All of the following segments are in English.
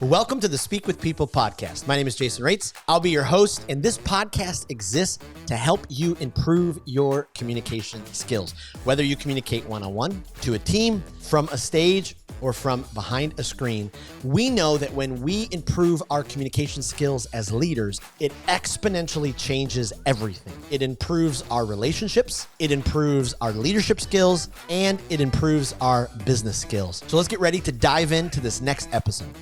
Welcome to the Speak with People podcast. My name is Jason Raitz. I'll be your host, and this podcast exists to help you improve your communication skills. Whether you communicate one-on-one, to a team, from a stage, or from behind a screen, we know that when we improve our communication skills as leaders, it exponentially changes everything. It improves our relationships, it improves our leadership skills, and it improves our business skills. So let's get ready to dive into this next episode.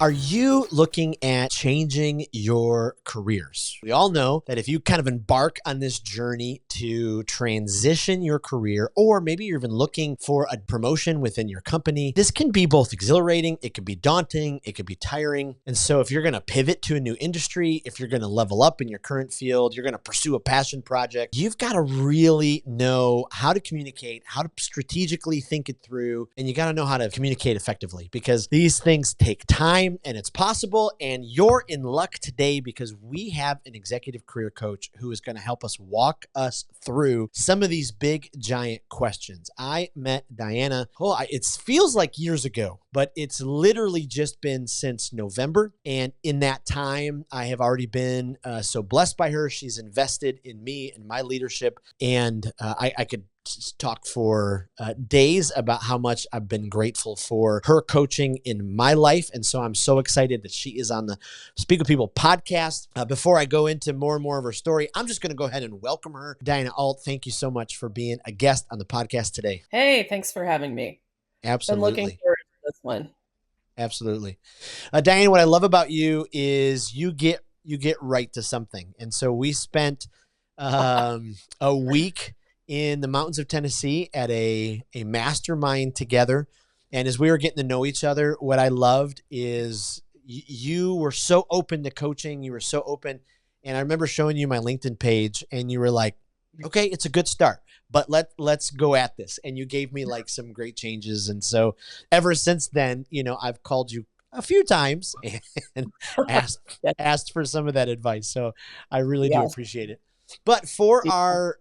Are you looking at changing your careers? We all know that if you kind of embark on this journey to transition your career, or maybe you're even looking for a promotion within your company, this can be both exhilarating, it can be daunting, it can be tiring. And so if you're going to pivot to a new industry, if you're going to level up in your current field, you're going to pursue a passion project, you've got to really know how to communicate, how to strategically think it through, and you got to know how to communicate effectively, because these things take time. And it's possible, and you're in luck today because we have an executive career coach who is going to help us walk us through some of these big, giant questions. I met Diana, it feels like years ago, but it's literally just been since November. And in that time, I have already been so blessed by her. She's invested in me and my leadership, and I could talk for days about how much I've been grateful for her coaching in my life. And so I'm so excited that she is on the Speak with People podcast. Before I go into more and more of her story, I'm just going to go ahead and welcome her. Diana Alt, thank you so much for being a guest on the podcast today. Hey, thanks for having me. Absolutely. Been looking forward to this one. Absolutely. Diana, what I love about you is you get right to something. And so we spent a week in the mountains of Tennessee at a mastermind together. And as we were getting to know each other, what I loved is you were so open to coaching. You were so open. And I remember showing you my LinkedIn page and you were like, okay, it's a good start, but let's go at this. And you gave me like some great changes. And so ever since then, I've called you a few times and asked for some of that advice. So I really do appreciate it. But for our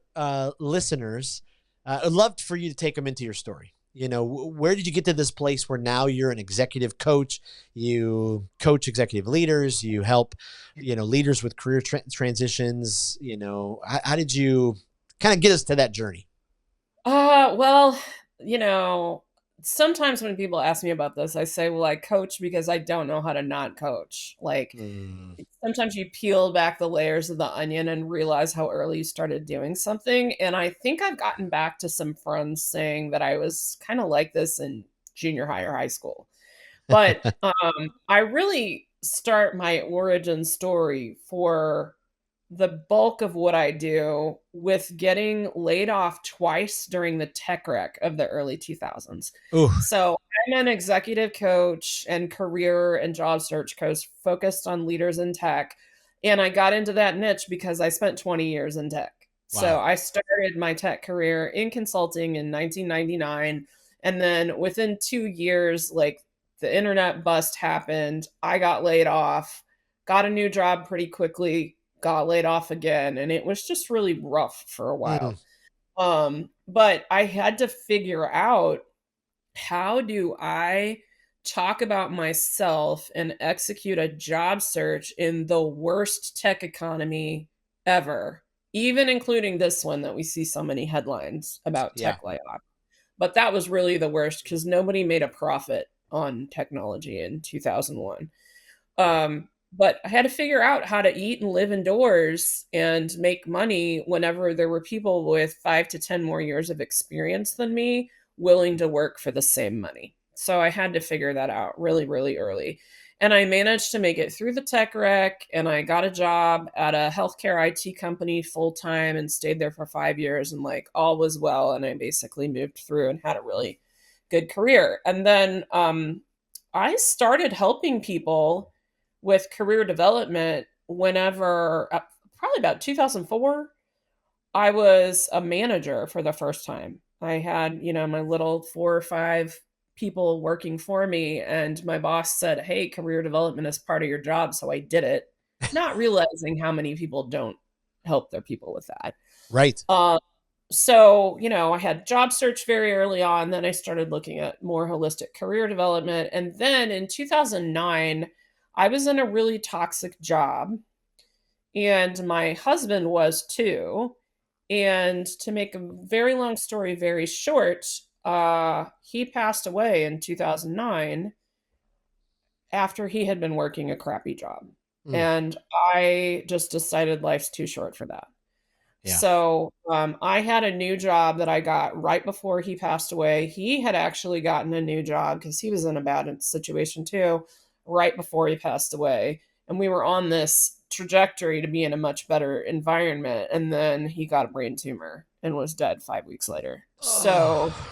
listeners, I'd love for you to take them into your story. Where did you get to this place where now you're an executive coach? You coach executive leaders. You help, leaders with career transitions. How did you kind of get us to that journey? Well, sometimes when people ask me about this, I say, well, I coach because I don't know how to not coach. Sometimes you peel back the layers of the onion and realize how early you started doing something. And I think I've gotten back to some friends saying that I was kind of like this in junior high or high school. But I really start my origin story for the bulk of what I do with getting laid off twice during the tech wreck of the early 2000s. Ooh. So I'm an executive coach and career and job search coach focused on leaders in tech. And I got into that niche because I spent 20 years in tech. Wow. So I started my tech career in consulting in 1999. And then within 2 years, the internet bust happened. I got laid off, got a new job pretty quickly, got laid off again. And it was just really rough for a while. But I had to figure out, how do I talk about myself and execute a job search in the worst tech economy ever, even including this one that we see so many headlines about tech layoff. But that was really the worst because nobody made a profit on technology in 2001. But I had to figure out how to eat and live indoors and make money whenever there were people with 5 to 10 more years of experience than me willing to work for the same money. So I had to figure that out really, really early. And I managed to make it through the tech wreck, and I got a job at a healthcare IT company full-time and stayed there for 5 years, and all was well. And I basically moved through and had a really good career. And then I started helping people with career development whenever, probably about 2004, I was a manager for the first time. I had, my little 4 or 5 people working for me, and my boss said, hey, career development is part of your job. So I did it, not realizing how many people don't help their people with that. Right. So, I had job search very early on. Then I started looking at more holistic career development. And then in 2009, I was in a really toxic job, and my husband was too. And to make a very long story very short, he passed away in 2009 after he had been working a crappy job. Mm, And I just decided life's too short for that. yeah. So, I had a new job that I got right before he passed away. He had actually gotten a new job because he was in a bad situation too, right before he passed away. And we were on this trajectory to be in a much better environment. And then he got a brain tumor and was dead 5 weeks later. So Oh,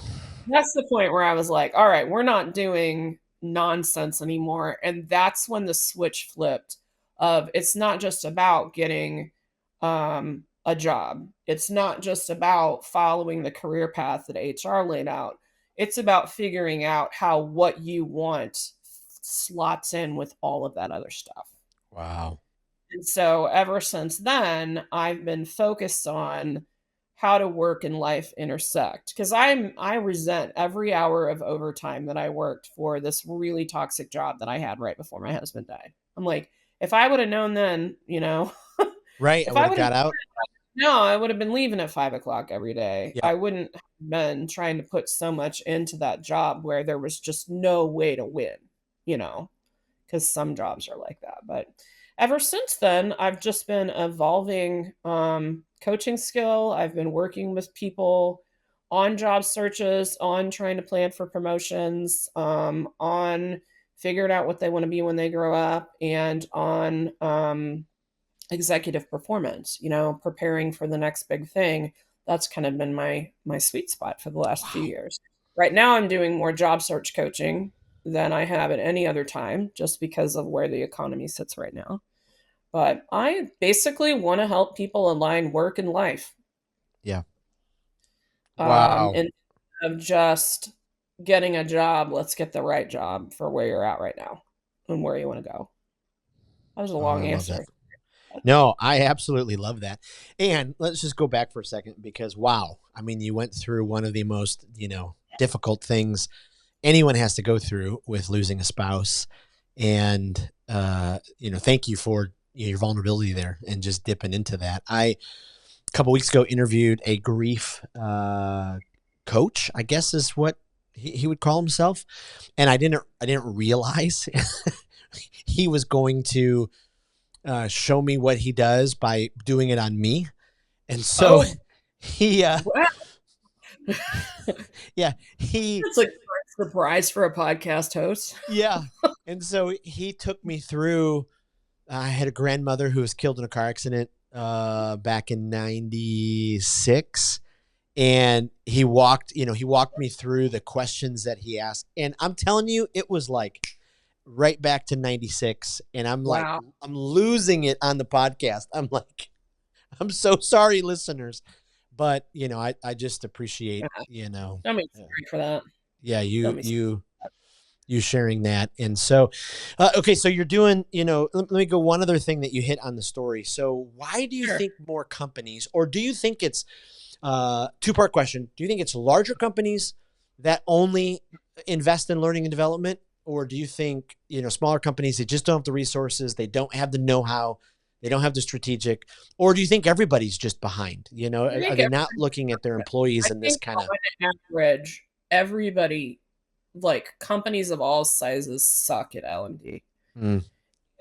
that's the point where I was like, all right, we're not doing nonsense anymore. And that's when the switch flipped of it's not just about getting a job. It's not just about following the career path that HR laid out. It's about figuring out how what you want slots in with all of that other stuff. wow. And so ever since then, I've been focused on how do work and life intersect because I resent every hour of overtime that I worked for this really toxic job that I had right before my husband died. I'm like, if I would have known then, Right. I if would I have would have got out. no, I would have been leaving at 5 o'clock every day. Yep. I wouldn't have been trying to put so much into that job where there was just no way to win, you know, because some jobs are like that. But ever since then, I've just been evolving coaching skill. I've been working with people on job searches, on trying to plan for promotions, on figuring out what they want to be when they grow up, and on executive performance, preparing for the next big thing. That's kind of been my sweet spot for the last few Wow. years. Right now I'm doing more job search coaching than I have at any other time just because of where the economy sits right now. But I basically want to help people align work and life. Yeah. Wow. And of just getting a job, let's get the right job for where you're at right now and where you want to go. That was a Oh, I long love that. answer. No, I absolutely love that. And let's just go back for a second because wow, I mean, you went through one of the most, difficult things anyone has to go through with losing a spouse. And thank you for your vulnerability there and just dipping into that. A couple weeks ago interviewed a grief coach, I guess is what he would call himself. And I didn't realize he was going to show me what he does by doing it on me. And so Oh, he, wow. yeah, he, That's like a surprise for a podcast host. yeah. And so he took me through, I had a grandmother who was killed in a car accident back in 96. And he walked me through the questions that he asked. And I'm telling you, it was like right back to 96. And I'm like, Wow. I'm losing it on the podcast. I'm like, I'm so sorry, listeners. But I just appreciate, Yeah. Don't be uh, sorry for that. yeah, Don't you be sorry. you sharing that. And so, okay, so you're doing, let me go one other thing that you hit on the story. So why do you Sure. think more companies, or do you think it's two-part question? Do you think it's larger companies that only invest in learning and development, or do you think smaller companies that just don't have the resources, they don't have the know-how, they don't have the strategic, or do you think everybody's just behind? I Are think they not looking at their employees I in this think kind of? on average, everybody, like companies of all sizes, suck at L&D. Mm,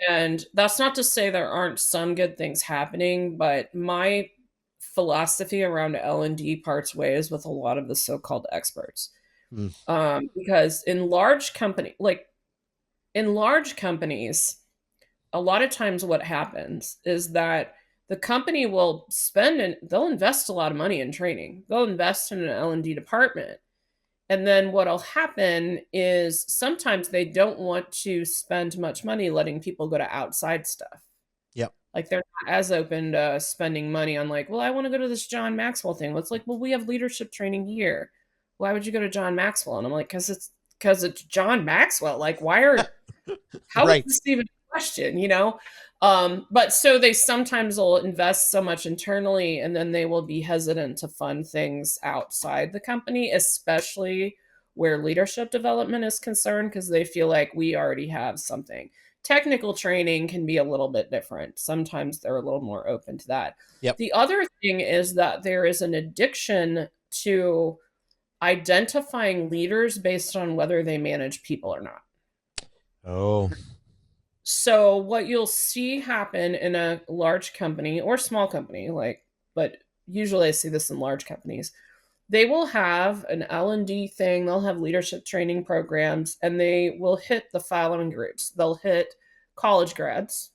And that's not to say there aren't some good things happening, but my philosophy around L&D parts ways with a lot of the so-called experts. mm, Because in large companies, a lot of times what happens is that the company will spend and they'll invest a lot of money in training. They'll invest in an L&D department. And then what'll happen is sometimes they don't want to spend much money letting people go to outside stuff. yep. Like they're not as open to spending money on like, well, I want to go to this John Maxwell thing. It's like, well, we have leadership training here. Why would you go to John Maxwell? And I'm like, because it's John Maxwell. Like, how is Right. this even a question? But so they sometimes will invest so much internally and then they will be hesitant to fund things outside the company, especially where leadership development is concerned, because they feel like we already have something. Technical training can be a little bit different. Sometimes they're a little more open to that. Yep. The other thing is that there is an addiction to identifying leaders based on whether they manage people or not. Oh, So what you'll see happen in a large company or small company, like, but usually I see this in large companies, they will have an L&D thing, they'll have leadership training programs, and they will hit the following groups. They'll hit college grads.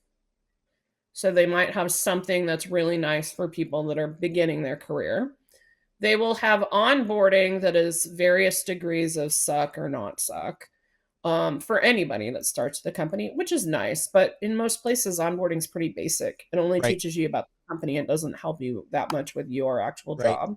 So they might have something that's really nice for people that are beginning their career. They will have onboarding that is various degrees of suck or not suck, for anybody that starts the company, which is nice. But in most places, onboarding is pretty basic. It only right, teaches you about the company. It doesn't help you that much with your actual right, job.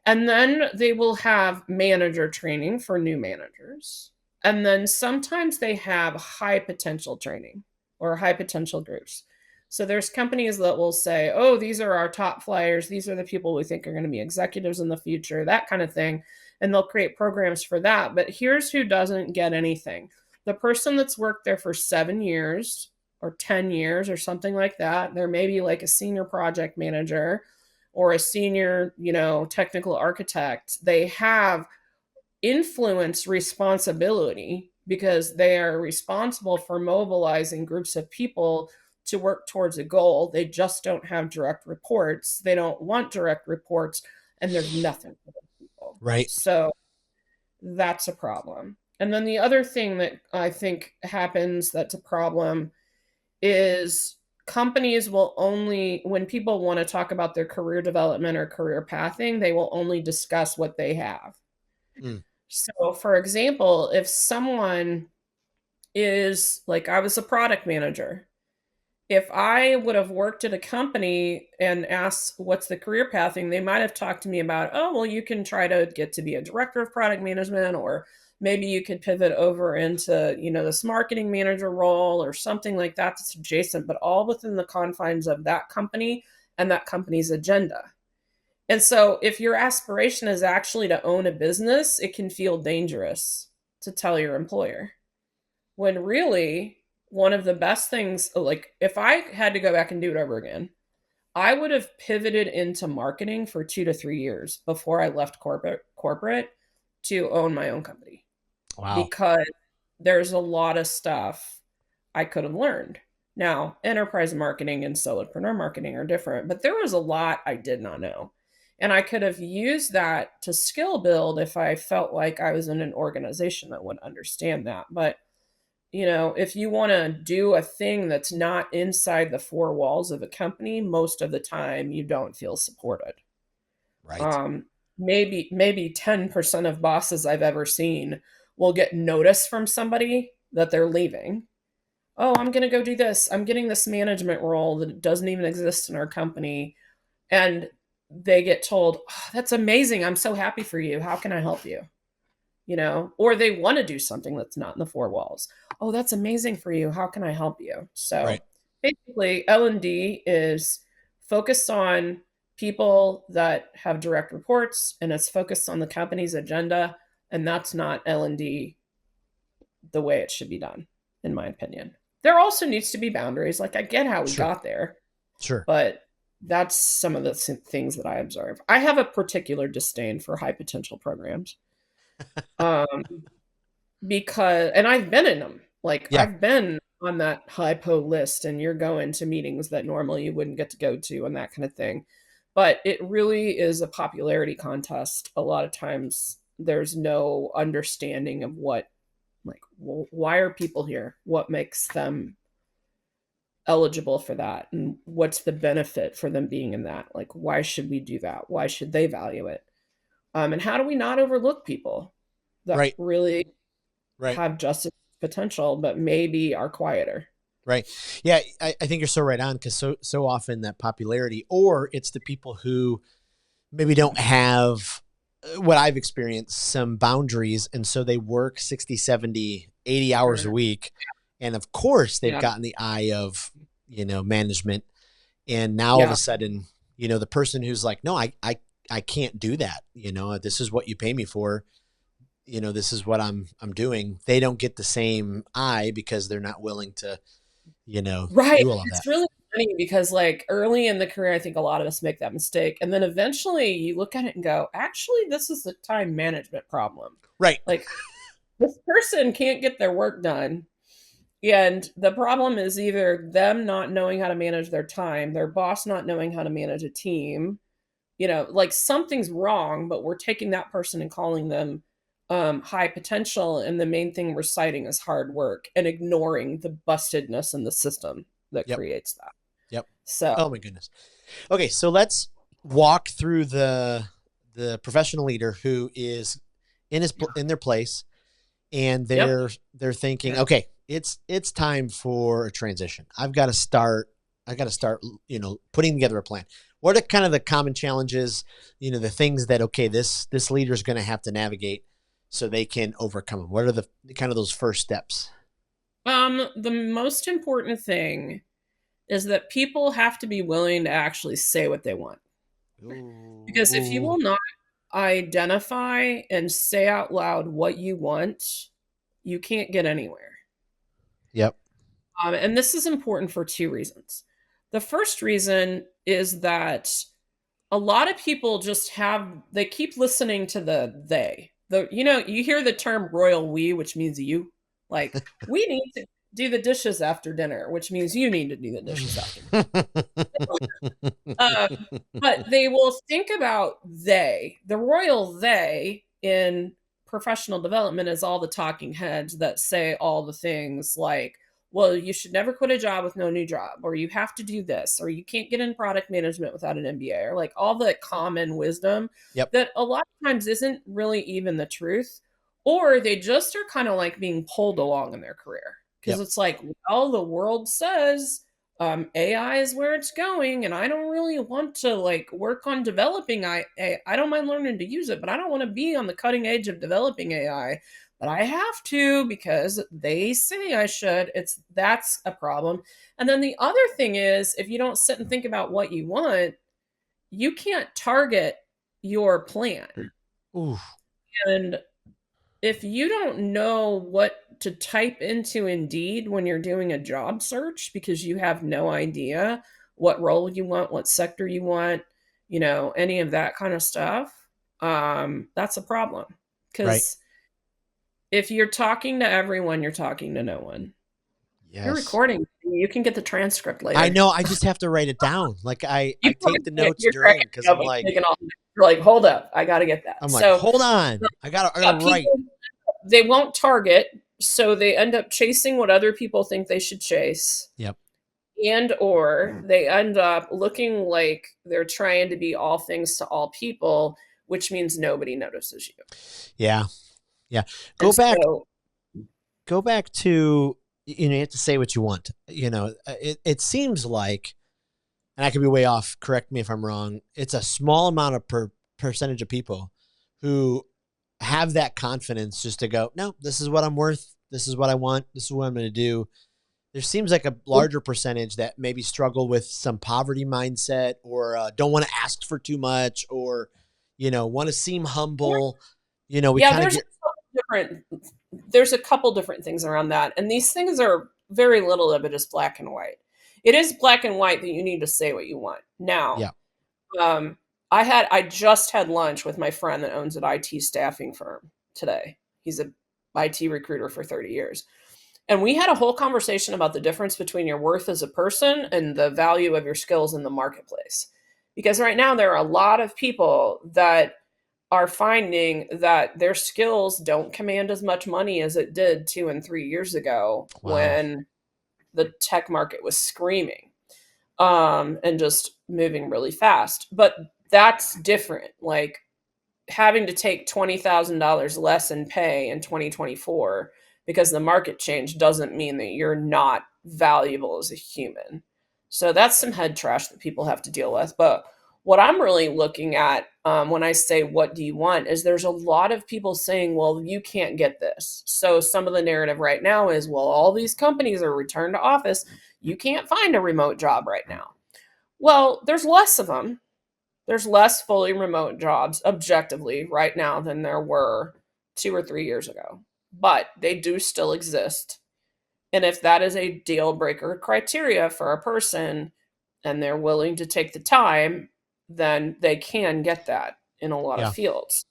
And then they will have manager training for new managers. And then sometimes they have high potential training or high potential groups. So there's companies that will say, oh, these are our top flyers. These are the people we think are going to be executives in the future, that kind of thing. And they'll create programs for that. But here's who doesn't get anything: the person that's worked there for 7 years or 10 years or something like that. They're maybe like a senior project manager or a senior, technical architect. They have influence responsibility because they are responsible for mobilizing groups of people to work towards a goal. They just don't have direct reports. They don't want direct reports, and there's nothing for those people. right. So that's a problem. And then the other thing that I think happens that's a problem is companies will only, when people want to talk about their career development or career pathing, they will only discuss what they have. Mm, So, for example, if someone is like, I was a product manager, if I would have worked at a company and asked what's the career pathing, they might have talked to me about, oh, well, you can try to get to be a director of product management, or maybe you could pivot over into, this marketing manager role or something like that that's adjacent, but all within the confines of that company and that company's agenda. And so if your aspiration is actually to own a business, it can feel dangerous to tell your employer, when really one of the best things, like if I had to go back and do it over again, I would have pivoted into marketing for 2 to 3 years before I left corporate to own my own company, wow. because there's a lot of stuff I could have learned. Now, enterprise marketing and solopreneur marketing are different, but there was a lot I did not know. And I could have used that to skill build if I felt like I was in an organization that would understand that. But if you want to do a thing that's not inside the four walls of a company, most of the time you don't feel supported. Right. Um, maybe 10% of bosses I've ever seen will get notice from somebody that they're leaving. Oh, I'm going to go do this. I'm getting this management role that doesn't even exist in our company. And they get told, oh, that's amazing. I'm so happy for you. How can I help you? Or they want to do something that's not in the four walls. Oh, that's amazing for you. How can I help you? Right. So basically, L&D is focused on people that have direct reports, and it's focused on the company's agenda, and that's not L&D the way it should be done, in my opinion. There also needs to be boundaries. Like, I get how we Sure. got there, Sure. but that's some of the things that I observe. I have a particular disdain for high potential programs. Um, because, and I've been in them. Like, Yeah. I've been on that hypo list, and you're going to meetings that normally you wouldn't get to go to and that kind of thing. But it really is a popularity contest. A lot of times there's no understanding of what, like, why are people here? What makes them eligible for that? And what's the benefit for them being in that? Like, why should we do that? Why should they value it? And how do we not overlook people that Right. really Right. have justice potential, but maybe are quieter? Right. Yeah. I think you're so right on, because so often that popularity, or it's the people who maybe don't have what I've experienced, some boundaries. And so they work 60, 70, 80 hours a Sure. week. And of course they've Yeah. gotten the eye of, management. And now all of a Yeah. sudden, the person who's like, no, I can't do that. This is what you pay me for. This is what I'm doing. They don't get the same eye because they're not willing to, Right. do all of that. It's really funny because like early in the career, I think a lot of us make that mistake. And then eventually you look at it and go, actually, this is the time management problem. Right. Like this person can't get their work done. And the problem is either them not knowing how to manage their time, their boss not knowing how to manage a team, like something's wrong, but we're taking that person and calling them high potential. And the main thing we're citing is hard work and ignoring the bustedness in the system that Yep. creates that. Yep. So, Oh my goodness. Okay. So let's walk through the professional leader who is in their place, and yep. they're thinking, okay, it's time for a transition. I got to start, putting together a plan. What are kind of the common challenges, the things that, okay, this leader is going to have to navigate so they can overcome them? What are the kind of those first steps? The most important thing is that people have to be willing to actually say what they want. Because if you Ooh. will not identify and say out loud what you want, you can't get anywhere. Yep. And this is important for two reasons. The first reason is that a lot of people they keep listening to you hear the term royal we, which means you. Like, we need to do the dishes after dinner, which means you need to do the dishes after dinner. Uh, but they will think about the royal they in professional development is all the talking heads that say all the things like, well, you should never quit a job with no new job, or you have to do this, or you can't get in product management without an MBA, or like all the common wisdom Yep. that a lot of times isn't really even the truth, or they just are kind of like being pulled along in their career. Because Yep. it's like, well, the world says AI is where it's going, and I don't really want to like work on developing I don't mind learning to use it, but I don't want to be on the cutting edge of developing AI. But I have to because they say I should. That's a problem. And then the other thing is, if you don't sit and think about what you want, you can't target your plan. Ooh. And if you don't know what to type into Indeed when you're doing a job search because you have no idea what role you want, what sector you want, any of that kind of stuff, that's a problem. Right. Because if you're talking to everyone, you're talking to no one. You're Yes. recording. You can get the transcript I later. know. I just have to write it down. Like I You take the notes you're during cracking because me up. I'm taking all. You're like, hold up, I got to get that. I'm like, So hold on. I gotta write. people, they won't target, so they end up chasing what other people think they should chase, Yep. and or they end up looking like they're trying to be all things to all people, which means nobody notices you. Yeah. Yeah. And Go back. so, Go back to, you have to say what you want. It seems like, and I could be way off. Correct me if I'm wrong. It's a small amount of percentage of people who have that confidence just to go, no, this is what I'm worth. This is what I want. This is what I'm going to do. There seems like a larger percentage that maybe struggle with some poverty mindset, or don't want to ask for too much, or, want to seem humble. We yeah, kind of get, there's a couple different things around that, and these things are very little of it is black and white. It is black and white that you need to say what you want. Now, yeah. um, I just had lunch with my friend that owns an IT staffing firm today. He's a IT recruiter for 30 years. And we had a whole conversation about the difference between your worth as a person and the value of your skills in the marketplace. Because right now there are a lot of people that are finding that their skills don't command as much money as it did 2 and 3 years ago Wow. when the tech market was screaming, and just moving really fast. But that's different. Like having to take $20,000 less in pay in 2024 because the market change doesn't mean that you're not valuable as a human. So that's some head trash that people have to deal with. But what I'm really looking at, when I say, what do you want, is there's a lot of people saying, well, you can't get this. So some of the narrative right now is, well, all these companies are return to office. You can't find a remote job right now. Well, there's less of them. There's less fully remote jobs objectively right now than there were 2 or 3 years ago, but they do still exist. And if that is a deal breaker criteria for a person and they're willing to take the time, then they can get that in a lot of Yeah. fields.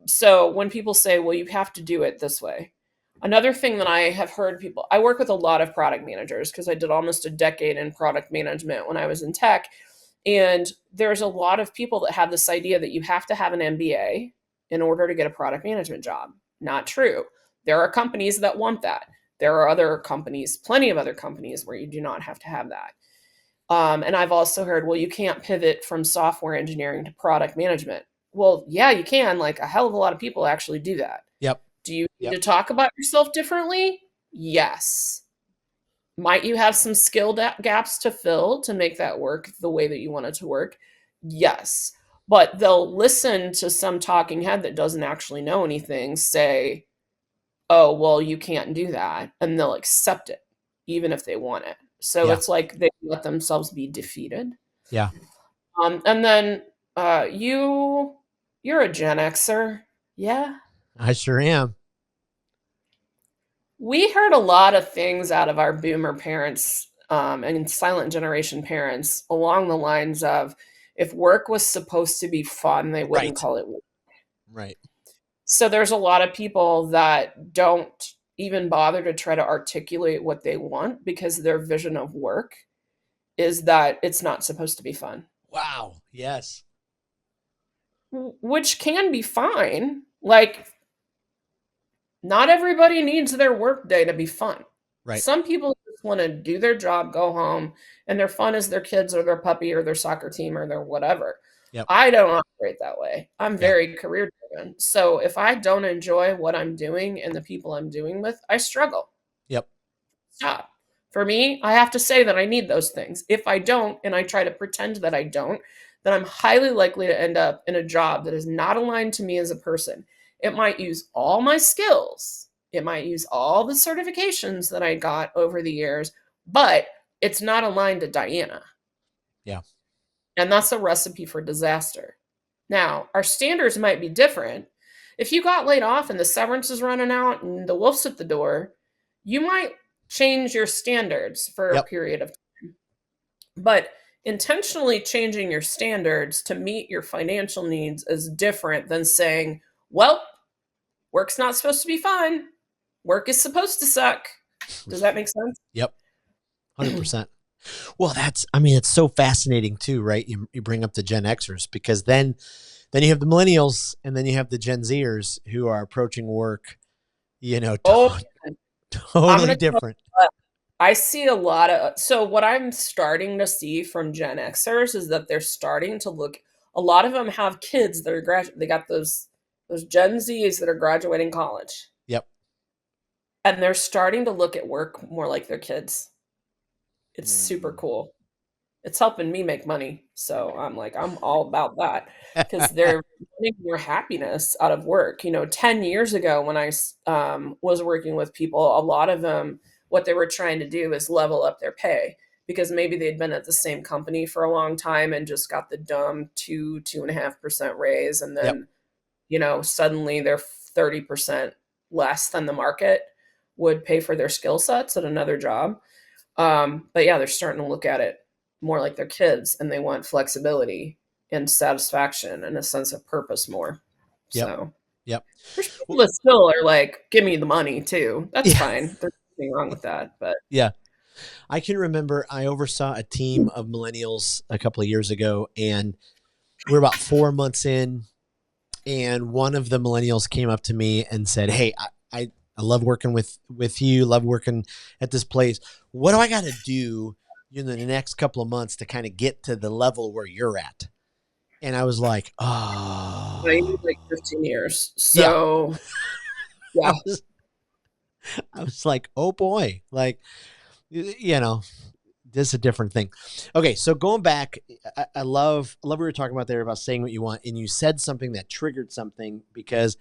So when people say, well, you have to do it this way, another thing that I have heard people, I work with a lot of product managers because I did almost a decade in product management when I was in tech. And there's a lot of people that have this idea that you have to have an MBA in order to get a product management job. Not true. There are companies that want that. There are other companies, plenty of other companies where you do not have to have that. And I've also heard, well, you can't pivot from software engineering to product management. Well, yeah, you can. Like a hell of a lot of people actually do that. Yep. Do you need Yep. to talk about yourself differently? Yes. Might you have some skill gaps to fill to make that work the way that you want it to work? Yes. But they'll listen to some talking head that doesn't actually know anything say, oh, well, you can't do that. And they'll accept it, even if they want it. So Yeah. it's like they let themselves be defeated. Yeah. And then you're a Gen Xer. Yeah. I sure am. We heard a lot of things out of our boomer parents and silent generation parents along the lines of if work was supposed to be fun, they wouldn't Right. call it work. Right. So there's a lot of people that don't even bother to try to articulate what they want because their vision of work is that it's not supposed to be fun. Wow. Yes. Which can be fine. Like, not everybody needs their work day to be fun. Right. Some people just want to do their job, go home, and their fun is their kids or their puppy or their soccer team or their whatever. Yep. I don't operate that way. I'm Yep. very career driven. So if I don't enjoy what I'm doing and the people I'm doing with, I struggle. Yep. Stop. For me, I have to say that I need those things. If I don't, and I try to pretend that I don't, then I'm highly likely to end up in a job that is not aligned to me as a person. It might use all my skills. It might use all the certifications that I got over the years, but it's not aligned to Diana. Yeah. And that's a recipe for disaster. Now, our standards might be different. If you got laid off and the severance is running out and the wolf's at the door, you might change your standards for Yep. a period of time. But intentionally changing your standards to meet your financial needs is different than saying, well, work's not supposed to be fun. Work is supposed to suck. Does that make sense? Yep. 100%. Well, it's so fascinating too, right? You bring up the Gen Xers because then you have the millennials and then you have the Gen Zers who are approaching work, totally different. I see a lot of, so what I'm starting to see from Gen Xers is that they're starting to look, a lot of them have kids that are they got those Gen Zs that are graduating college. Yep. And they're starting to look at work more like their kids. It's super cool. It's helping me make money. So I'm all about that because they're getting more happiness out of work. 10 years ago when I was working with people, a lot of them, what they were trying to do is level up their pay because maybe they'd been at the same company for a long time and just got the dumb 2.5% raise. And then, suddenly they're 30% less than the market would pay for their skill sets at another job. But yeah, they're starting to look at it more like their kids and they want flexibility and satisfaction and a sense of purpose more. Yep. So yep. There's people that still are like, give me the money too. That's fine. There's nothing wrong with that. But yeah. I can remember I oversaw a team of millennials a couple of years ago and we're about 4 months in and one of the millennials came up to me and said, hey, I love working with you, love working at this place. What do I got to do in the next couple of months to kind of get to the level where you're at? And I was like, oh. I need like 15 years. So, yeah. I was like, oh boy. Like, this is a different thing. Okay, so going back, I love what we were talking about there about saying what you want. And you said something that triggered something because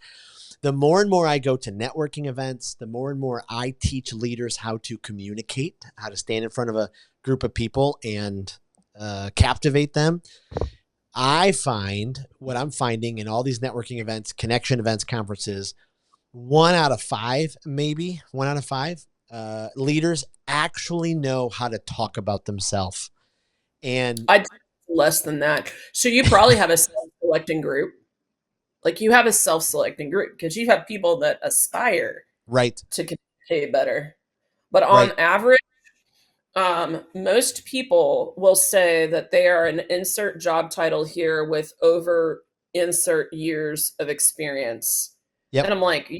the more and more I go to networking events, the more and more I teach leaders how to communicate, how to stand in front of a group of people and captivate them. I find what I'm finding in all these networking events, connection events, conferences, 1 out of 5, maybe 1 out of 5 leaders actually know how to talk about themselves. And I'd say less than that. So you probably have a self-selecting group. Like you have a self-selecting group because you have people that aspire right, to communicate better. But on right. average, most people will say that they are an insert job title here with over insert years of experience. And Yep, I'm like,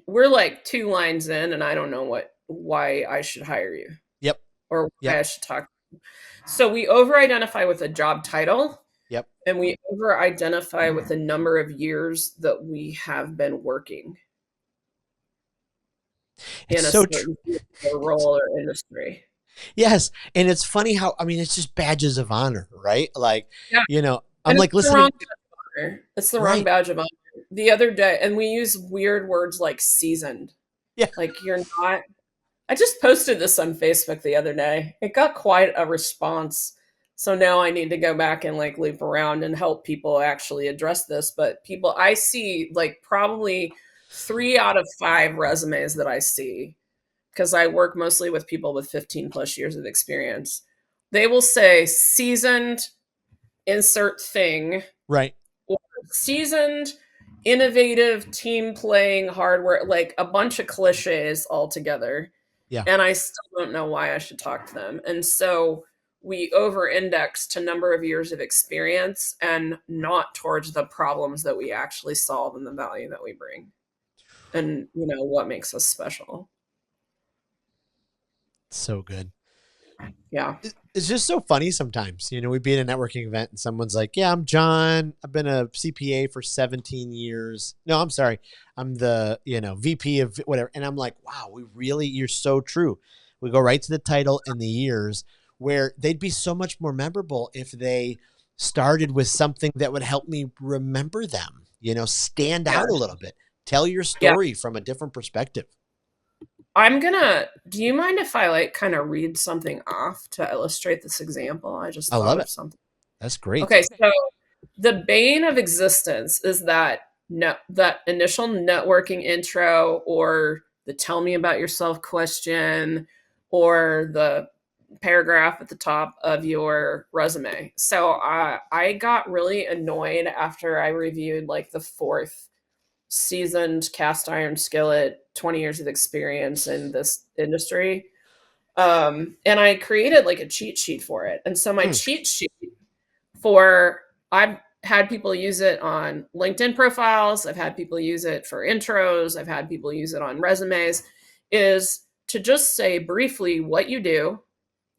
we're like 2 lines in, and I don't know why I should hire you yep, or why yep, I should talk. So we over identify with a job title yep. and we over identify with the number of years that we have been working It's in a so true. certain field or role or industry. Yes. And it's funny how, I mean, it's just badges of honor, right? Like, Yeah. I'm And it's like the wrong listening. badge of honor. It's the wrong Right. badge of honor. The other day, and we use weird words like seasoned. Yeah. Like you're not. I just posted this on Facebook the other day. It got quite a response. So now I need to go back and like loop around and help people actually address this. But people, I see like probably 3 out of 5 resumes that I see, because I work mostly with people with 15 plus years of experience. They will say seasoned, insert thing, Right. or seasoned, innovative, team playing, hardware, like a bunch of cliches all together. Yeah. And I still don't know why I should talk to them. And so we over index to number of years of experience and not towards the problems that we actually solve and the value that we bring and what makes us special. So good. Yeah. It's just so funny sometimes. We'd be in a networking event and someone's like, yeah, I'm John. I've been a CPA for 17 years. No, I'm sorry. I'm the, VP of whatever. And I'm like, wow, you're so true. We go right to the title and the years, where they'd be so much more memorable if they started with something that would help me remember them, stand Yeah. out a little bit, tell your Yeah. story from a different perspective. Do you mind if I like kind of read something off to illustrate this example? I just I thought love of it. something. That's great. Okay, so the bane of existence is that initial networking intro or the tell me about yourself question or the paragraph at the top of your resume. So I got really annoyed after I reviewed like the fourth seasoned cast iron skillet, 20 years of experience in this industry. And I created like a cheat sheet for it. And so my Hmm. cheat sheet for I've had people use it on LinkedIn profiles, I've had people use it for intros, I've had people use it on resumes, is to just say briefly what you do,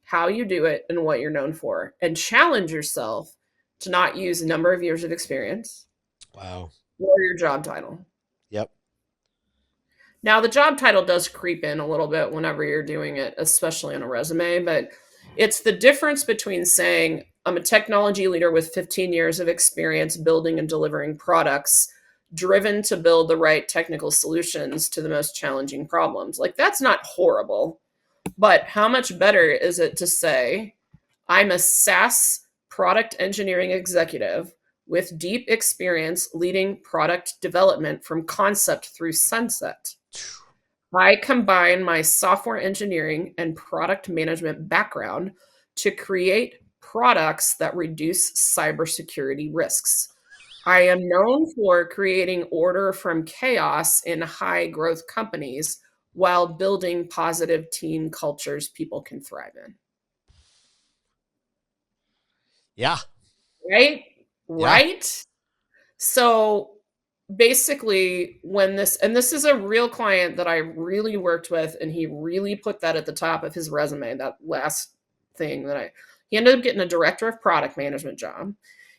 how you do it, and what you're known for, and challenge yourself to not use a number of years of experience Wow. or your job title. Yep. Now, the job title does creep in a little bit whenever you're doing it, especially on a resume, but it's the difference between saying, I'm a technology leader with 15 years of experience building and delivering products, driven to build the right technical solutions to the most challenging problems. Like, that's not horrible, but how much better is it to say, I'm a SaaS product engineering executive with deep experience leading product development from concept through sunset. I combine my software engineering and product management background to create products that reduce cybersecurity risks. I am known for creating order from chaos in high growth companies while building positive team cultures people can thrive in. Yeah. Right? Yeah. Right? So basically, this is a real client that I really worked with, and he really put that at the top of his resume, that last thing he ended up getting a director of product management job.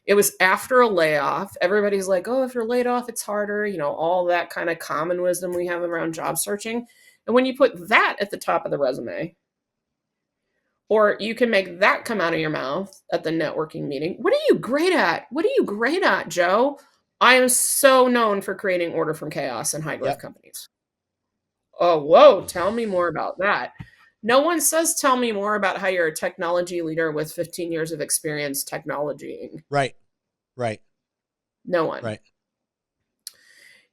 It was after a layoff. Everybody's like, oh, if you're laid off, it's harder, all that kind of common wisdom we have around job searching. And when you put that at the top of the resume, or you can make that come out of your mouth at the networking meeting. What are you great at? What are you great at, Joe? I am so known for creating order from chaos in high growth Yep. companies. Oh, whoa, tell me more about that. No one says tell me more about how you're a technology leader with 15 years of experience technologying. Right. Right. No one. Right.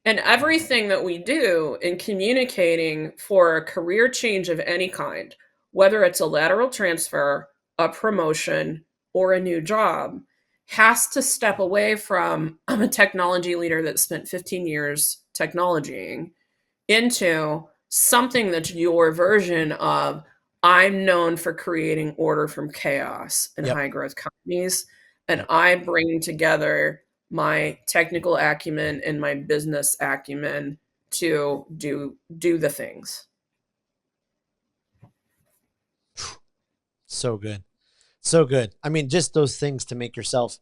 And everything that we do in communicating for a career change of any kind, whether it's a lateral transfer, a promotion, or a new job, has to step away from I'm a technology leader that spent 15 years technologying into something that's your version of I'm known for creating order from chaos in Yep. high growth companies, and Yep. I bring together my technical acumen and my business acumen to do the things. So good. So good. I mean, just those things to make yourself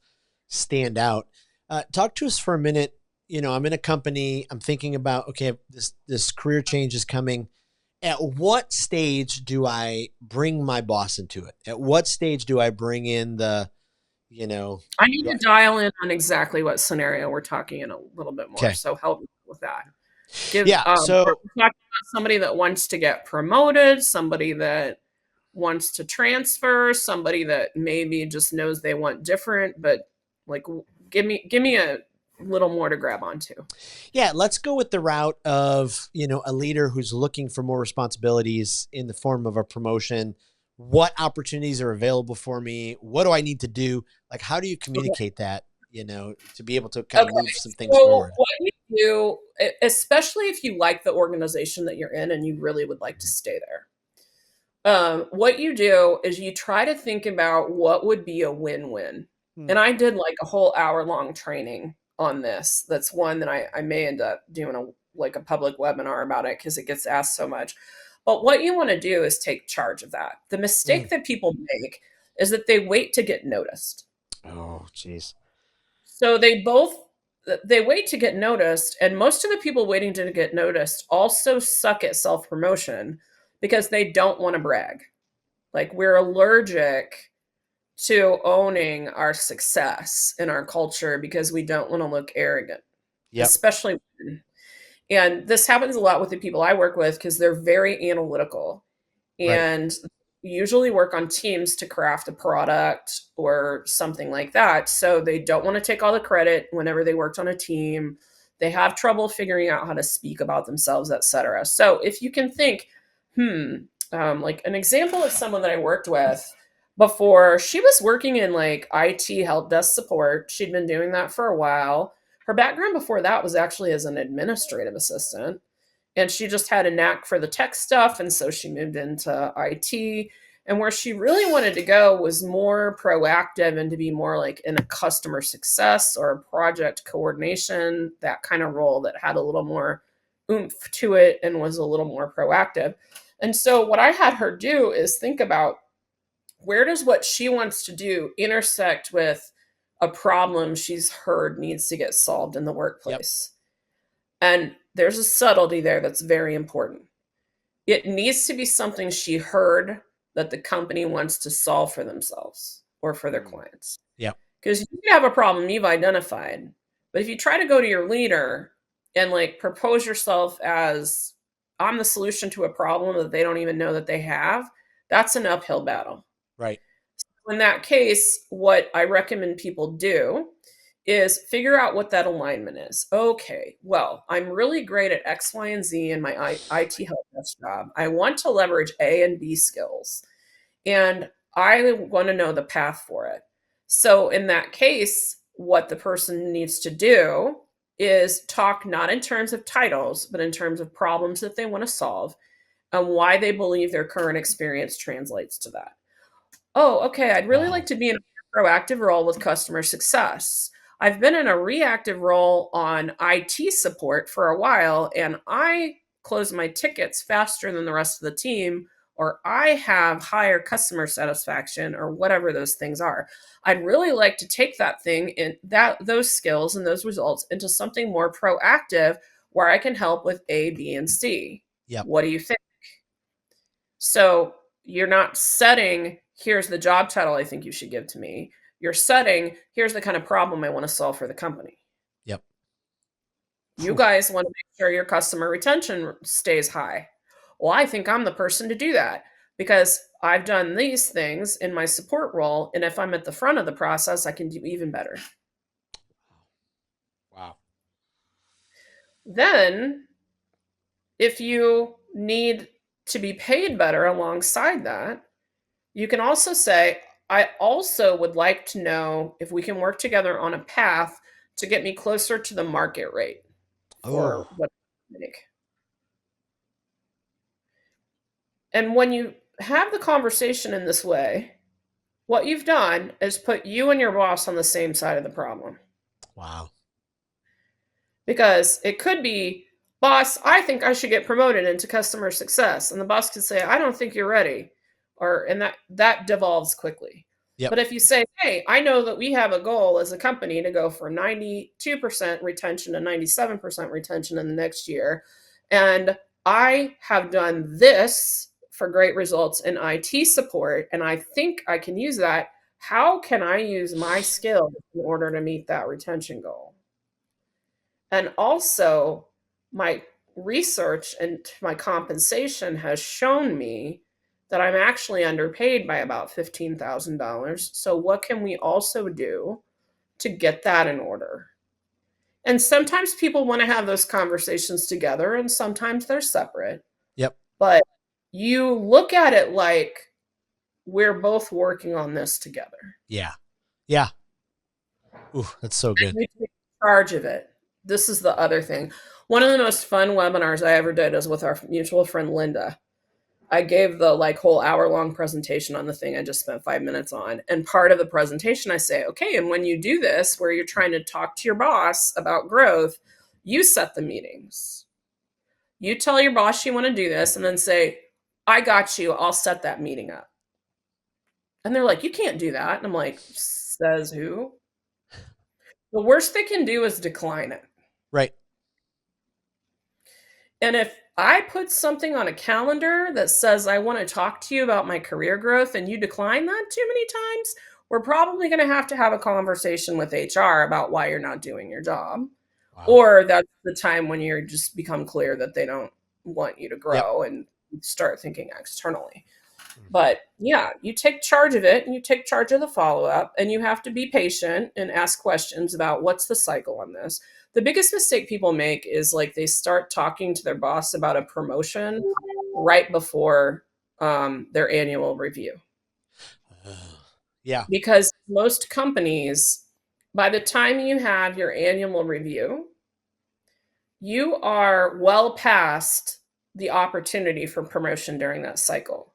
stand out. Talk to us for a minute. I'm in a company. I'm thinking about, okay, this career change is coming. At what stage do I bring my boss into it? At what stage do I bring in you know, I need do I, to dial in on exactly what scenario we're talking in a little bit more. okay. So help me with that. Give Yeah. are So we talking about somebody that wants to get promoted, somebody that wants to transfer, somebody that maybe just knows they want different, but like give me a little more to grab onto. yeah, let's go with the route of, a leader who's looking for more responsibilities in the form of a promotion. What opportunities are available for me? What do I need to do? Like, how do you Okay. communicate that, to be able to kind of Okay. move some things So forward? what you do, especially if you like the organization that you're in and you really would like to stay there. What you do is you try to think about what would be a win-win. Hmm. And I did like a whole hour-long training on this. That's one that I may end up doing a public webinar about it because it gets asked so much. But what you want to do is take charge of that. The Hmm. mistake that people make is that they wait to get noticed. Oh, geez. So they wait to get noticed, and most of the people waiting to get noticed also suck at self-promotion because they don't want to brag. Like we're allergic to owning our success in our culture because we don't want to look arrogant, Yep. especially women. And this happens a lot with the people I work with because they're very analytical Right. and usually work on teams to craft a product or something like that. So they don't want to take all the credit whenever they worked on a team. They have trouble figuring out how to speak about themselves, etc. So if you can think, like an example of someone that I worked with before, she was working in like IT help desk support. She'd been doing that for a while. Her background before that was actually as an administrative assistant, and she just had a knack for the tech stuff, and so she moved into IT. And where she really wanted to go was more proactive and to be more like in a customer success or a project coordination, that kind of role that had a little more oomph to it and was a little more proactive. And so what I had her do is think about, where does what she wants to do intersect with a problem she's heard needs to get solved in the Yep. workplace. And there's a subtlety there that's very important. It needs to be something she heard that the company wants to solve for themselves or for their Hmm. clients. Yep. Because you can have a problem you've identified, but if you try to go to your leader and like propose yourself as I'm the solution to a problem that they don't even know that they have, that's an uphill battle. Right. In that case, what I recommend people do is figure out what that alignment is. Okay, well, I'm really great at X, Y, and Z in my IT help desk job. I want to leverage A and B skills, and I want to know the path for it. So, in that case, what the person needs to do is talk not in terms of titles, but in terms of problems that they want to solve and why they believe their current experience translates to that. Oh, okay. I'd really like Wow. to be in a proactive role with customer success. I've been in a reactive role on IT support for a while, and I close my tickets faster than the rest of the team, or I have higher customer satisfaction, or whatever those things are. I'd really like to take that thing and those skills and those results into something more proactive where I can help with A, B, and C. Yep. What do you think? So you're not setting, here's the job title I think you should give to me. You're setting, here's the kind of problem I want to solve for the company. Yep. You guys want to make sure your customer retention stays high. Well, I think I'm the person to do that because I've done these things in my support role. And if I'm at the front of the process, I can do even better. Wow. Then, if you need to be paid better alongside that, you can also say, I also would like to know if we can work together on a path to get me closer to the market rate for Oh, what I make. And when you have the conversation in this way, what you've done is put you and your boss on the same side of the problem. wow. Because it could be, boss, I think I should get promoted into customer success. And the boss could say, I don't think you're ready. And that devolves quickly. Yep. But if you say, hey, I know that we have a goal as a company to go from 92% retention to 97% retention in the next year. And I have done this for great results in IT support. And I think I can use that. How can I use my skills in order to meet that retention goal? And also, my research and my compensation has shown me that I'm actually underpaid by about $15,000. So, what can we also do to get that in order? And sometimes people want to have those conversations together, and sometimes they're separate. Yep. But you look at it like we're both working on this together. Yeah. Yeah. Ooh, that's so good. We take charge of it. This is the other thing. One of the most fun webinars I ever did is with our mutual friend Linda. I gave the whole hour-long presentation on the thing I just spent 5 minutes on. And part of the presentation I say, okay, and when you do this, where you're trying to talk to your boss about growth, you set the meetings. You tell your boss you want to do this and then say, I got you, I'll set that meeting up. And they're like, you can't do that. And I'm like, says who? The worst they can do is decline it. Right. And if I put something on a calendar that says I want to talk to you about my career growth and you decline that too many times, we're probably going to have a conversation with HR about why you're not doing your job. Wow. Or that's the time when you're just become clear that they don't want you to grow Yep. and start thinking externally. But yeah, you take charge of it and you take charge of the follow up, and you have to be patient and ask questions about what's the cycle on this. The biggest mistake people make is they start talking to their boss about a promotion right before their annual review. Yeah. Because most companies, by the time you have your annual review, you are well past the opportunity for promotion during that cycle.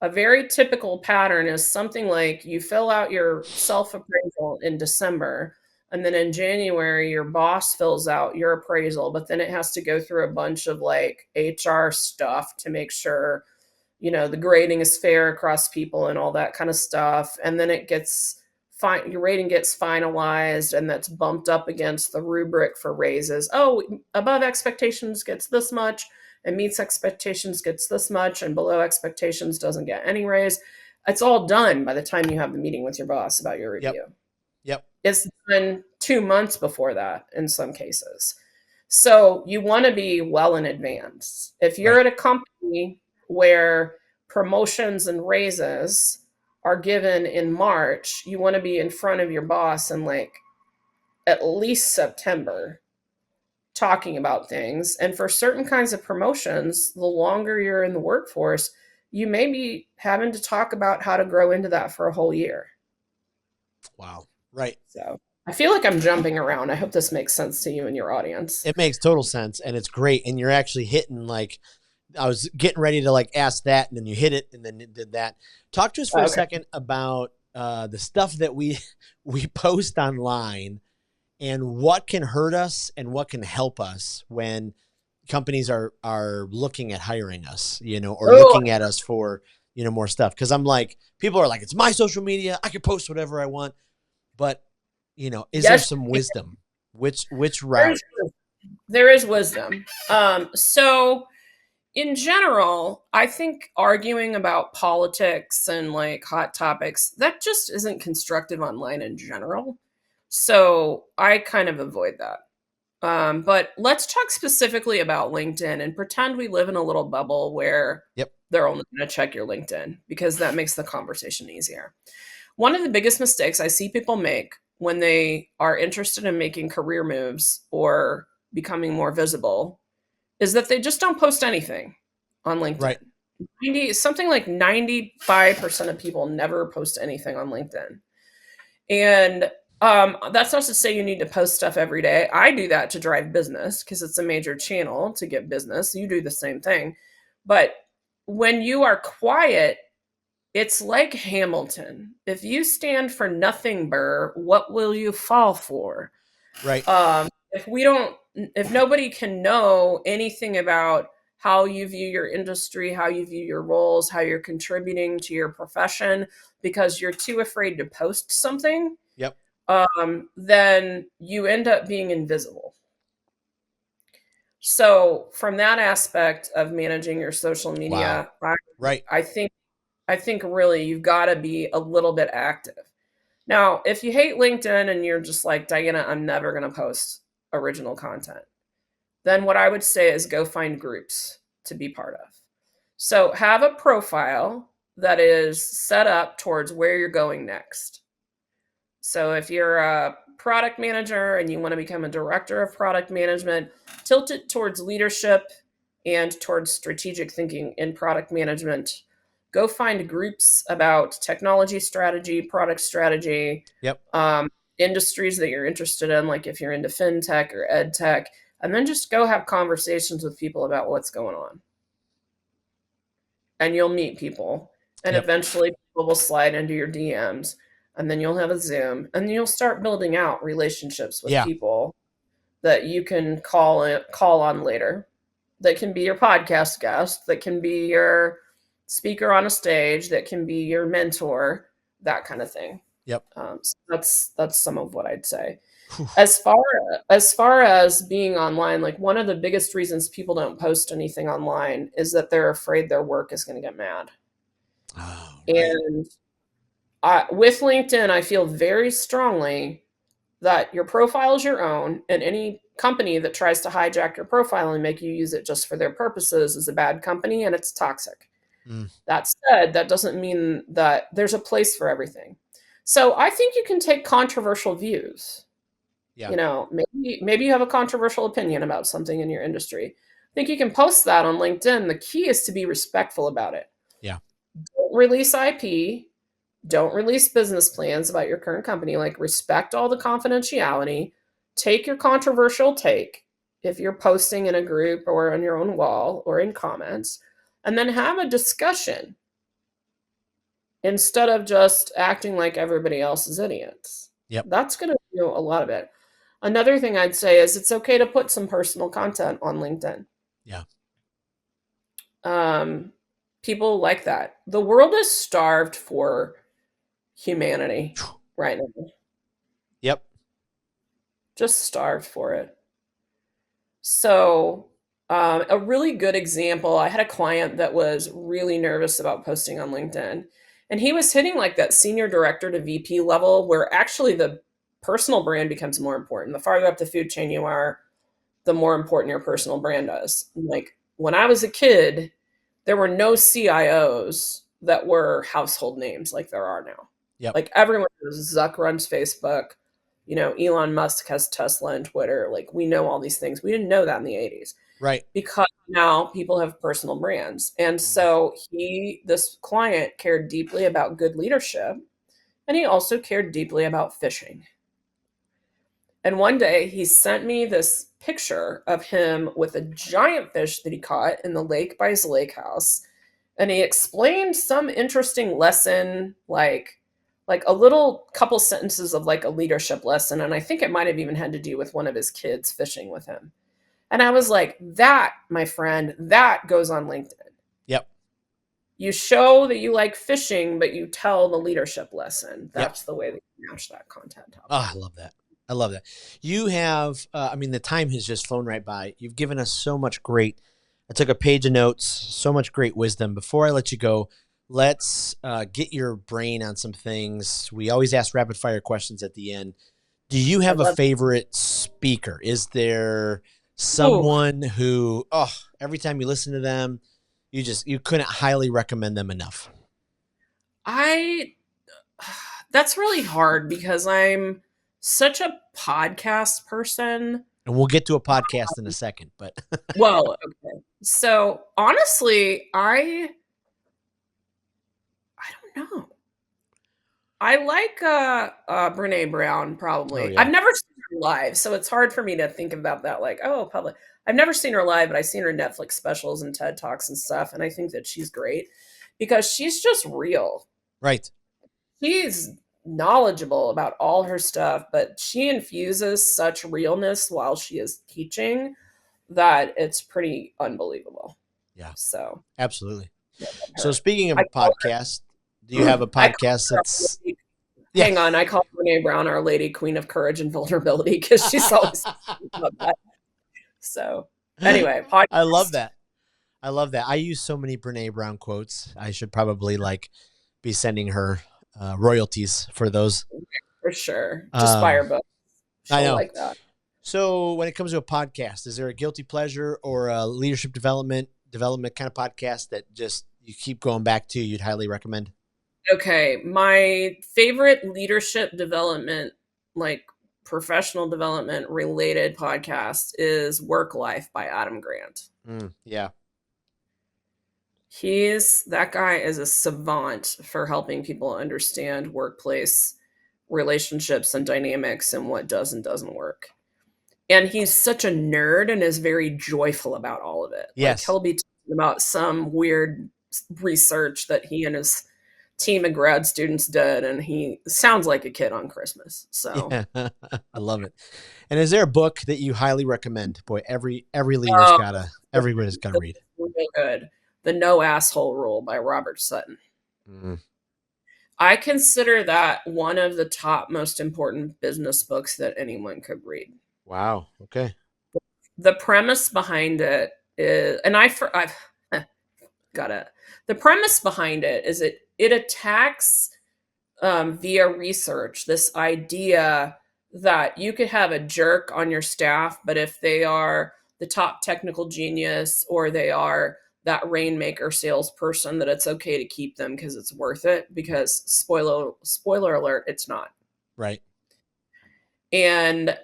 A very typical pattern is something like you fill out your self-appraisal in December, and then in January, your boss fills out your appraisal, but then it has to go through a bunch of HR stuff to make sure, the grading is fair across people and all that kind of stuff. And then it gets your rating gets finalized, and that's bumped up against the rubric for raises. Oh, above expectations gets this much, and meets expectations gets this much, and below expectations doesn't get any raise. It's all done by the time you have the meeting with your boss about your review. Yep. It's done 2 months before that in some cases. So you want to be well in advance. If you're Right. at a company where promotions and raises are given in March, you want to be in front of your boss in at least September talking about things. And for certain kinds of promotions, the longer you're in the workforce, you may be having to talk about how to grow into that for a whole year. Wow. Right. So I feel like I'm jumping around. I hope this makes sense to you and your audience. It makes total sense, and it's great. And you're actually hitting I was getting ready to ask that, and then you hit it, and then it did that. Talk to us for a second about the stuff that we post online, and what can hurt us and what can help us when companies are looking at hiring us, or looking at us for more stuff. Because I'm people are like, it's my social media, I can post whatever I want, but is there some wisdom? Which route? There is wisdom. So in general, I think arguing about politics and hot topics, that just isn't constructive online in general. So I kind of avoid that. But let's talk specifically about LinkedIn and pretend we live in a little bubble where Yep. they're only going to check your LinkedIn because that makes the conversation easier. One of the biggest mistakes I see people make when they are interested in making career moves or becoming more visible is that they just don't post anything on LinkedIn. Right. Something like 95% of people never post anything on LinkedIn. And that's not to say you need to post stuff every day. I do that to drive business because it's a major channel to get business. You do the same thing. But when you are quiet, it's like Hamilton. If you stand for nothing, Burr, what will you fall for? Right. If nobody can know anything about how you view your industry, how you view your roles, how you're contributing to your profession, because you're too afraid to post something, Yep. then you end up being invisible. So from that aspect of managing your social Wow. media, Right. I think really you've got to be a little bit active. Now, if you hate LinkedIn and you're just like, Diana, I'm never going to post original content, then what I would say is go find groups to be part of. So have a profile that is set up towards where you're going next. So if you're a product manager and you want to become a director of product management, tilt it towards leadership and towards strategic thinking in product management. Go find groups about technology strategy, product strategy, Yep. industries that you're interested in, like if you're into fintech or ed tech, and then just go have conversations with people about what's going on. And you'll meet people, and Yep. eventually people will slide into your DMs, and then you'll have a Zoom, and then you'll start building out relationships with Yeah. people that you can call on later. That can be your podcast guest, that can be your speaker on a stage, that can be your mentor, that kind of thing. Yep. So that's some of what I'd say. Whew. As far as being online, like one of the biggest reasons people don't post anything online is that they're afraid their work is going to get mad. Oh, right. And with LinkedIn, I feel very strongly that your profile is your own, and any company that tries to hijack your profile and make you use it just for their purposes is a bad company and it's toxic. Mm. That said, that doesn't mean that there's a place for everything. So I think you can take controversial views. Yeah. You know, maybe you have a controversial opinion about something in your industry. I think you can post that on LinkedIn. The key is to be respectful about it. Yeah. Don't release IP. Don't release business plans about your current company. Like, respect all the confidentiality. Take your controversial take if you're posting in a group or on your own wall or in comments, and then have a discussion instead of just acting like everybody else is idiots. Yep. That's going to do a lot of it. Another thing I'd say is it's okay to put some personal content on LinkedIn. Yeah. People like that. The world is starved for humanity right now. Yep. Just starved for it. So, a really good example, I had a client that was really nervous about posting on LinkedIn. And he was hitting like that senior director to VP level where actually the personal brand becomes more important. The farther up the food chain you are, the more important your personal brand is. Like when I was a kid, there were no CIOs that were household names like there are now. Yep. Like everyone knows Zuck runs Facebook. You know, Elon Musk has Tesla and Twitter. Like we know all these things. We didn't know that in the 80s Right. because now people have personal brands. And so this client cared deeply about good leadership, and he also cared deeply about fishing. And one day he sent me this picture of him with a giant fish that he caught in the lake by his lake house. And he explained some interesting lesson, like a little couple sentences of like a leadership lesson. And I think it might have even had to do with one of his kids fishing with him. And I was like, that, my friend, that goes on LinkedIn. Yep. You show that you like fishing, but you tell the leadership lesson. That's Yep. the way that you match that content up. Oh, I love that. I love that. You have, I mean, the time has just flown right by. You've given us so much great. I took a page of notes, so much great wisdom. Before I let you go, let's get your brain on some things. We always ask rapid fire questions at the end. Do you I have a love. favorite speaker? Is there Oh, someone who, oh, every time you listen to them, you couldn't highly recommend them enough? I that's really hard because I'm such a podcast person. And we'll get to a podcast in a second, but Well, okay. So honestly, I don't know. I like Brene Brown oh probably. I've yeah. never seen her live, so it's hard for me to think about that like, oh, public. I've never seen her live, but I've seen her Netflix specials and TED Talks and stuff, and I think that she's great because she's just real. Right. She's knowledgeable about all her stuff, but she infuses such realness while she is teaching that it's pretty unbelievable. Yeah, So, absolutely. I love So her. speaking of I a call podcast, do you have a I call podcast her our that's lady yeah. hang on, I call Brene Brown our lady queen of courage and vulnerability because she's always talking about that. So, anyway, I love podcast that. I love that. I use so many Brene Brown quotes. I should probably like be sending her royalties for those. for sure. Just buy Um, her book. I She'll know. like that. So when it comes to a podcast, is there a guilty pleasure or a leadership development kind of podcast that just you keep going back to? You'd highly recommend. Okay, my favorite leadership development, like professional development related podcast is Work Life by Adam Grant. Yeah. That guy is a savant for helping people understand workplace relationships and dynamics and what does and doesn't work. And he's such a nerd and is very joyful about all of it. Like Yes. he'll be talking about some weird research that he and his team of grad students did, and he sounds like a kid on Christmas. So, Yeah. I love it. And is there a book that you highly recommend? Boy, every leader's oh, gotta everybody's gotta this read. is really good. The No Asshole Rule by Robert Sutton. Mm, I consider that one of the top most important business books that anyone could read. wow. Okay. The premise behind it is, and I've got it. The premise behind it is it attacks via research this idea that you could have a jerk on your staff, but if they are the top technical genius or they are that rainmaker salesperson, that it's okay to keep them because it's worth it. Because spoiler alert, it's not. Right. And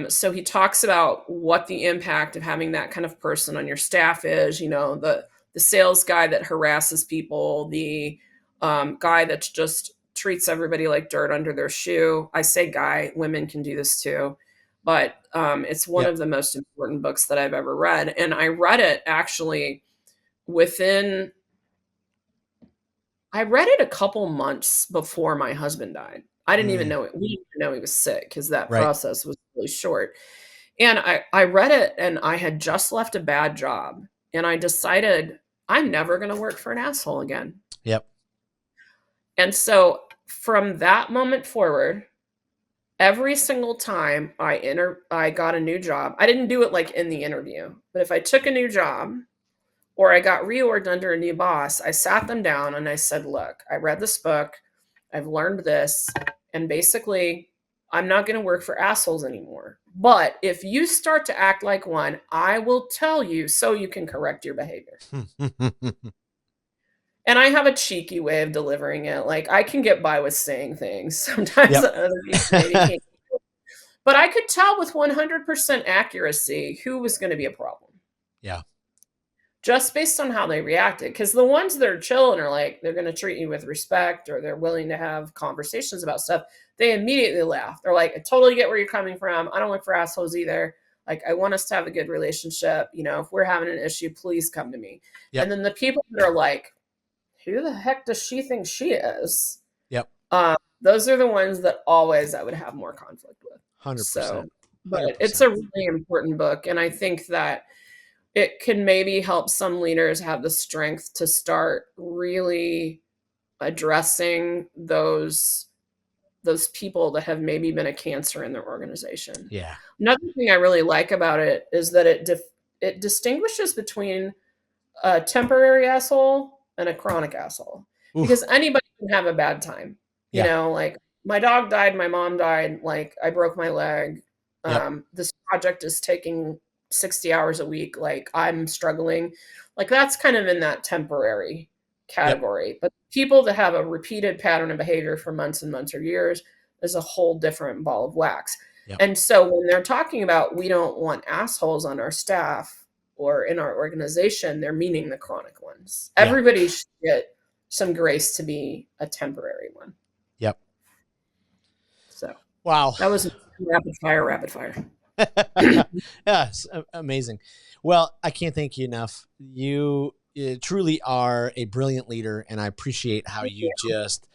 so he talks about what the impact of having that kind of person on your staff is. You know, the sales guy that harasses people, the guy that just treats everybody like dirt under their shoe. I say guy, women can do this too, but it's one Yep. of the most important books that I've ever read, and I read it actually within. I read it a couple months before my husband died. I didn't even Mm, know it. We didn't even know he was sick because that right. process was really short. And I read it and I had just left a bad job. And I decided I'm never going to work for an asshole again. Yep. And so from that moment forward, every single time I got a new job, I didn't do it like in the interview, but if I took a new job or I got reorged under a new boss, I sat them down and I said, look, I read this book, I've learned this, and basically, I'm not going to work for assholes anymore. But if you start to act like one, I will tell you so you can correct your behavior. And I have a cheeky way of delivering it. Like I can get by with saying things sometimes Yep. that other people maybe can't. But I could tell with 100% accuracy who was going to be a problem Yeah. just based on how they reacted. Because the ones that are chill and are like, they're going to treat you with respect or they're willing to have conversations about stuff, they immediately laugh. They're like, I totally get where you're coming from. I don't look for assholes either. Like, I want us to have a good relationship. You know, if we're having an issue, please come to me. Yep. And then the people that are like, who the heck does she think she is? Yep. Those are the ones that always I would have more conflict with. 100%. So, but 100%. it's a really important book. And I think that it can maybe help some leaders have the strength to start really addressing those people that have maybe been a cancer in their organization. Yeah. Another thing I really like about it is that it distinguishes between a temporary asshole and a chronic asshole. Oof. Because anybody can have a bad time. You Yeah. know, like my dog died, my mom died, like I broke my leg. Yep. This project is taking 60 hours a week. Like I'm struggling. Like that's kind of in that temporary Yep. category. But people that have a repeated pattern of behavior for months and months or years is a whole different ball of wax. Yep. And so when they're talking about we don't want assholes on our staff or in our organization, they're meaning the chronic ones. Yeah. Everybody should get some grace to be a temporary one. Yep. So Wow. that was rapid fire. Yeah, it's amazing. Well, I can't thank you enough. You truly are a brilliant leader, and I appreciate how you just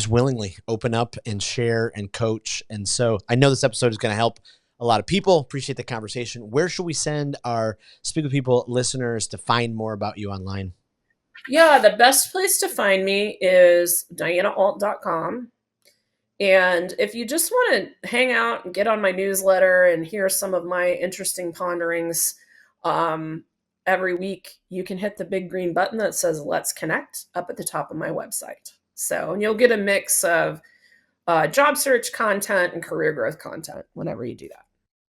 willingly open up and share and coach. And so I know this episode is going to help a lot of people. Appreciate the conversation. Where should we send our Speak with People listeners to find more about you online? Yeah, the best place to find me is dianaalt.com. And if you just want to hang out and get on my newsletter and hear some of my interesting ponderings every week, you can hit the big green button that says Let's Connect up at the top of my website. So, and you'll get a mix of job search content and career growth content whenever you do that.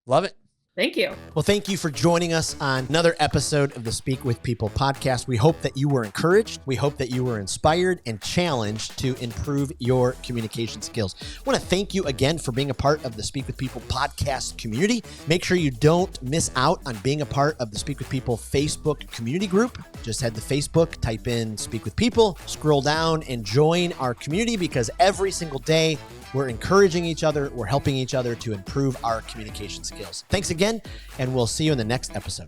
Love it. Thank you. Well, thank you for joining us on another episode of the Speak with People podcast. We hope that you were encouraged. We hope that you were inspired and challenged to improve your communication skills. I want to thank you again for being a part of the Speak with People podcast community. Make sure you don't miss out on being a part of the Speak with People Facebook community group. Just head to Facebook, type in Speak with People, scroll down and join our community, because every single day we're encouraging each other. We're helping each other to improve our communication skills. Thanks again, and we'll see you in the next episode.